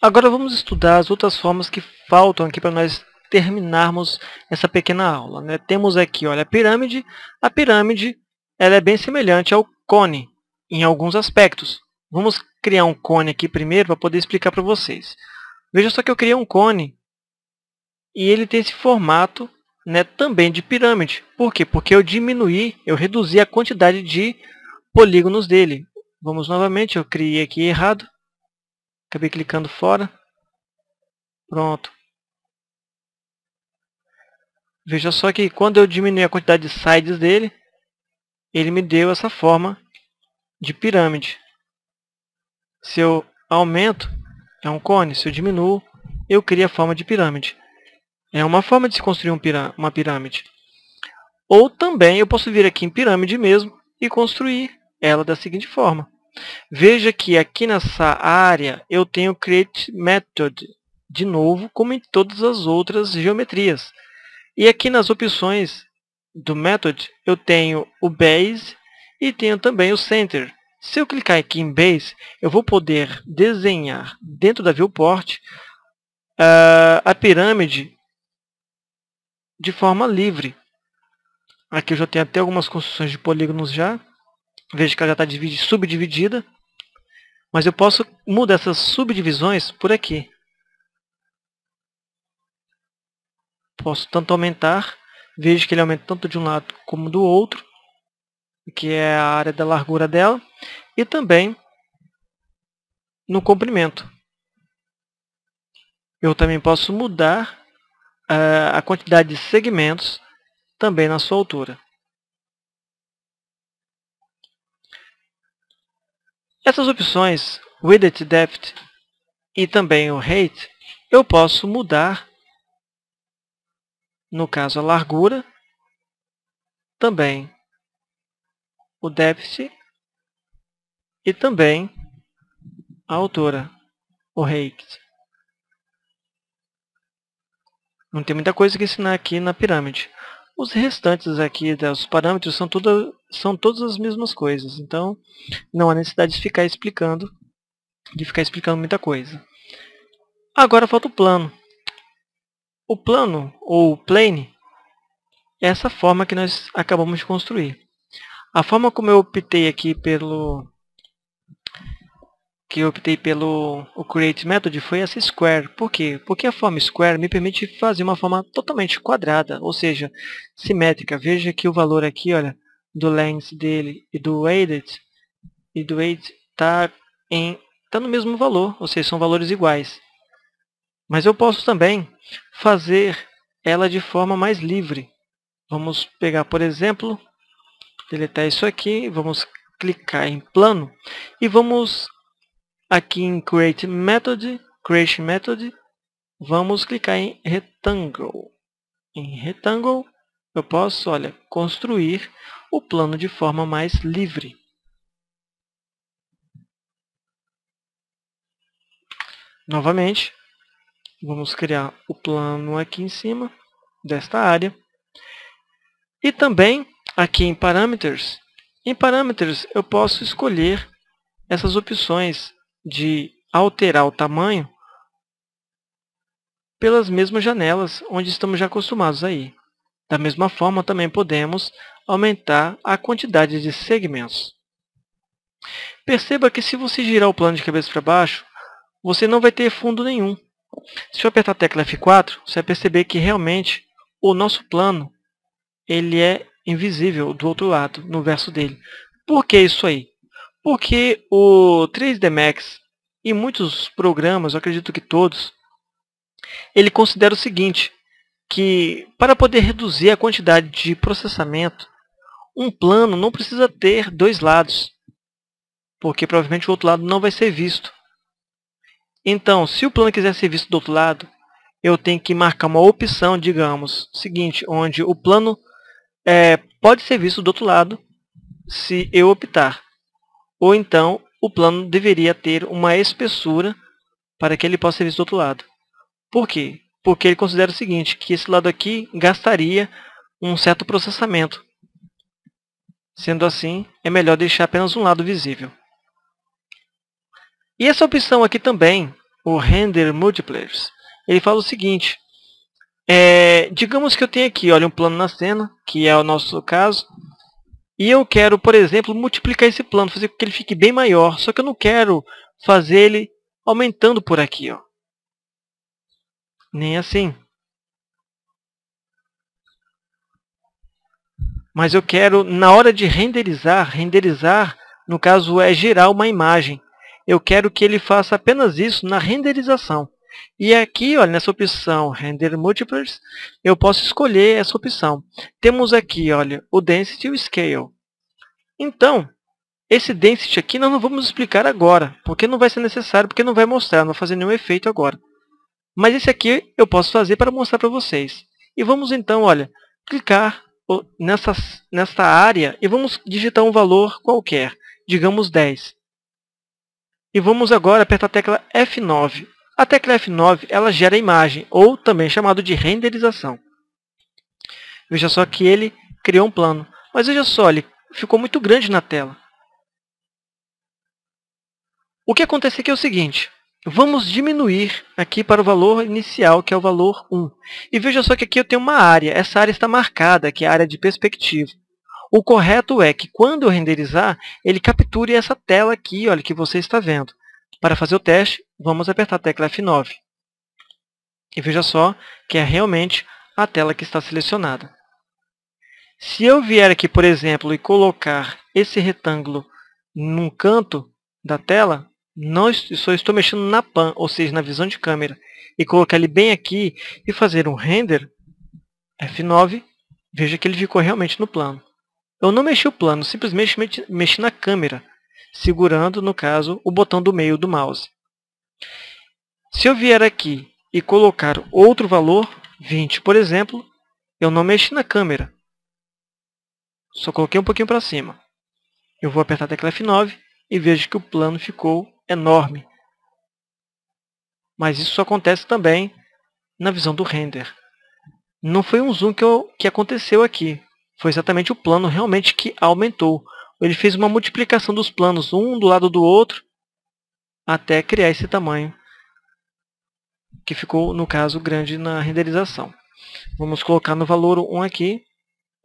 Agora vamos estudar as outras formas que faltam aqui para nós terminarmos essa pequena aula, né? Temos aqui, olha, a pirâmide. A pirâmide ela é bem semelhante ao cone em alguns aspectos. Vamos criar um cone aqui primeiro para poder explicar para vocês. Veja só que eu criei um cone e ele tem esse formato, né, também de pirâmide. Por quê? Porque eu reduzi a quantidade de polígonos dele. Vamos novamente, eu criei aqui errado. Acabei clicando fora. Pronto. Veja só que quando eu diminui a quantidade de sides dele, ele me deu essa forma de pirâmide. Se eu aumento, é um cone. Se eu diminuo, eu crio a forma de pirâmide. É uma forma de se construir uma pirâmide. Ou também eu posso vir aqui em pirâmide mesmo e construir ela da seguinte forma. Veja que aqui nessa área eu tenho Create Method, de novo, como em todas as outras geometrias. E aqui nas opções do Method eu tenho o Base e tenho também o Center. Se eu clicar aqui em Base, eu vou poder desenhar dentro da Viewport a pirâmide de forma livre. Aqui eu já tenho até algumas construções de polígonos já. Veja que ela já está subdividida. Mas eu posso mudar essas subdivisões por aqui. Posso tanto aumentar. Veja que ele aumenta tanto de um lado como do outro. Que é a área da largura dela. E também no comprimento. Eu também posso mudar a quantidade de segmentos também na sua altura. Essas opções, Width, Depth e também o Height, eu posso mudar, no caso, a largura, também o Depth e também a altura, o Height. Não tem muita coisa que ensinar aqui na pirâmide. Os restantes aqui, os parâmetros, são todas as mesmas coisas. Então, não há necessidade de ficar explicando muita coisa. Agora falta o plano. O plano, ou plane, é essa forma que nós acabamos de construir. A forma como eu optei aqui pelo o Create Method foi essa Square. Por quê? Porque a forma Square me permite fazer uma forma totalmente quadrada, ou seja, simétrica. Veja que o valor aqui, olha, do length dele e do weight está no mesmo valor, ou seja, são valores iguais. Mas eu posso também fazer ela de forma mais livre. Vamos pegar, por exemplo, deletar isso aqui, vamos clicar em plano e vamos aqui em Creation Method, vamos clicar em Rectangle. Em Rectangle, eu posso, olha, construir o plano de forma mais livre. Novamente, vamos criar o plano aqui em cima desta área. E também aqui em Parameters, eu posso escolher essas opções de alterar o tamanho pelas mesmas janelas onde estamos já acostumados aí. Da mesma forma, também podemos aumentar a quantidade de segmentos. Perceba que se você girar o plano de cabeça para baixo, você não vai ter fundo nenhum. Se eu apertar a tecla F4, você vai perceber que realmente o nosso plano ele é invisível do outro lado, no verso dele. Por que isso aí? Porque o 3D Max e muitos programas, eu acredito que todos, ele considera o seguinte, que para poder reduzir a quantidade de processamento, um plano não precisa ter dois lados, porque provavelmente o outro lado não vai ser visto. Então, se o plano quiser ser visto do outro lado, eu tenho que marcar uma opção, digamos, seguinte, onde o plano pode ser visto do outro lado, se eu optar. Ou então, o plano deveria ter uma espessura para que ele possa ser visto do outro lado. Por quê? Porque ele considera o seguinte, que esse lado aqui gastaria um certo processamento. Sendo assim, é melhor deixar apenas um lado visível. E essa opção aqui também, o Render Multipliers, ele fala o seguinte: digamos que eu tenho aqui, olha, um plano na cena, que é o nosso caso, e eu quero, por exemplo, multiplicar esse plano, fazer com que ele fique bem maior, só que eu não quero fazer ele aumentando por aqui, ó. Nem assim. Mas eu quero, na hora de renderizar, no caso é gerar uma imagem. Eu quero que ele faça apenas isso na renderização. E aqui, olha, nessa opção Render Multipliers, eu posso escolher essa opção. Temos aqui, olha, o Density e o Scale. Então, esse Density aqui nós não vamos explicar agora, porque não vai ser necessário, porque não vai mostrar, não vai fazer nenhum efeito agora. Mas esse aqui eu posso fazer para mostrar para vocês. E vamos então, olha, clicar nesta área e vamos digitar um valor qualquer, digamos 10. E vamos agora apertar a tecla F9. A tecla F9 ela gera a imagem, ou também chamado de renderização. Veja só que ele criou um plano. Mas veja só, ele ficou muito grande na tela. O que acontece aqui é o seguinte: vamos diminuir aqui para o valor inicial, que é o valor 1. E veja só que aqui eu tenho uma área. Essa área está marcada, que é a área de perspectiva. O correto é que, quando eu renderizar, ele capture essa tela aqui, olha, que você está vendo. Para fazer o teste, vamos apertar a tecla F9. E veja só que é realmente a tela que está selecionada. Se eu vier aqui, por exemplo, e colocar esse retângulo num canto da tela, só estou mexendo na pan, ou seja, na visão de câmera, e colocar ele bem aqui e fazer um render, F9, veja que ele ficou realmente no plano. Eu não mexi o plano, simplesmente mexi na câmera, segurando, no caso, o botão do meio do mouse. Se eu vier aqui e colocar outro valor, 20, por exemplo, eu não mexi na câmera. Só coloquei um pouquinho para cima. Eu vou apertar a tecla F9 e vejo que o plano ficou enorme. Mas isso só acontece também na visão do render. Não foi um zoom que aconteceu aqui. Foi exatamente o plano realmente que aumentou. Ele fez uma multiplicação dos planos, um do lado do outro, até criar esse tamanho, que ficou, no caso, grande na renderização. Vamos colocar no valor 1 aqui,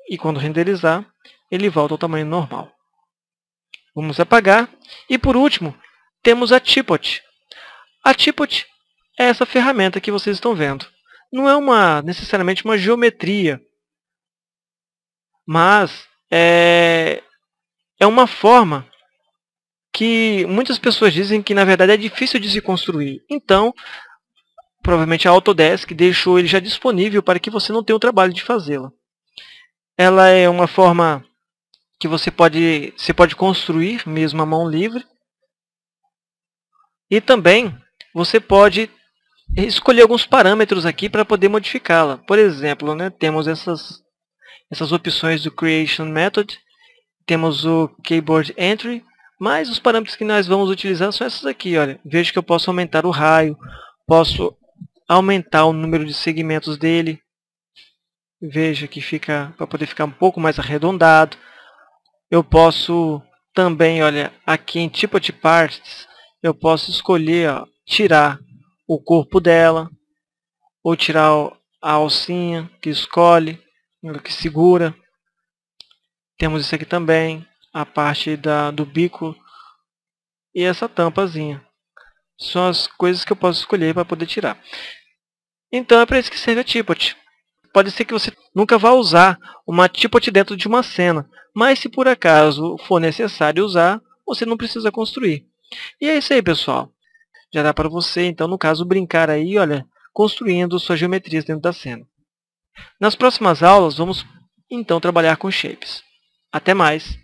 e quando renderizar, ele volta ao tamanho normal. Vamos apagar. E, por último, temos a Teapot. A Teapot é essa ferramenta que vocês estão vendo. Não é necessariamente uma geometria, mas é uma forma que muitas pessoas dizem que, na verdade, é difícil de se construir. Então, provavelmente a Autodesk deixou ele já disponível para que você não tenha o trabalho de fazê-la. Ela é uma forma que você pode construir mesmo à mão livre. E também você pode escolher alguns parâmetros aqui para poder modificá-la. Por exemplo, né, temos essas opções do Creation Method, temos o Keyboard Entry, mas os parâmetros que nós vamos utilizar são esses aqui. Olha. Veja que eu posso aumentar o raio, posso aumentar o número de segmentos dele. Veja que fica, para poder ficar um pouco mais arredondado. Eu posso também, olha, aqui em Teapot Parts, eu posso escolher, ó, tirar o corpo dela, ou tirar a alcinha que escolhe, que segura. Temos isso aqui também, a parte do bico e essa tampazinha. São as coisas que eu posso escolher para poder tirar. Então é para isso que serve a Teapot. Pode ser que você nunca vá usar uma Teapot dentro de uma cena, mas se por acaso for necessário usar, você não precisa construir. E é isso aí, pessoal. Já dá para você, então, no caso, brincar aí, olha, construindo suas geometrias dentro da cena. Nas próximas aulas, vamos então trabalhar com shapes. Até mais!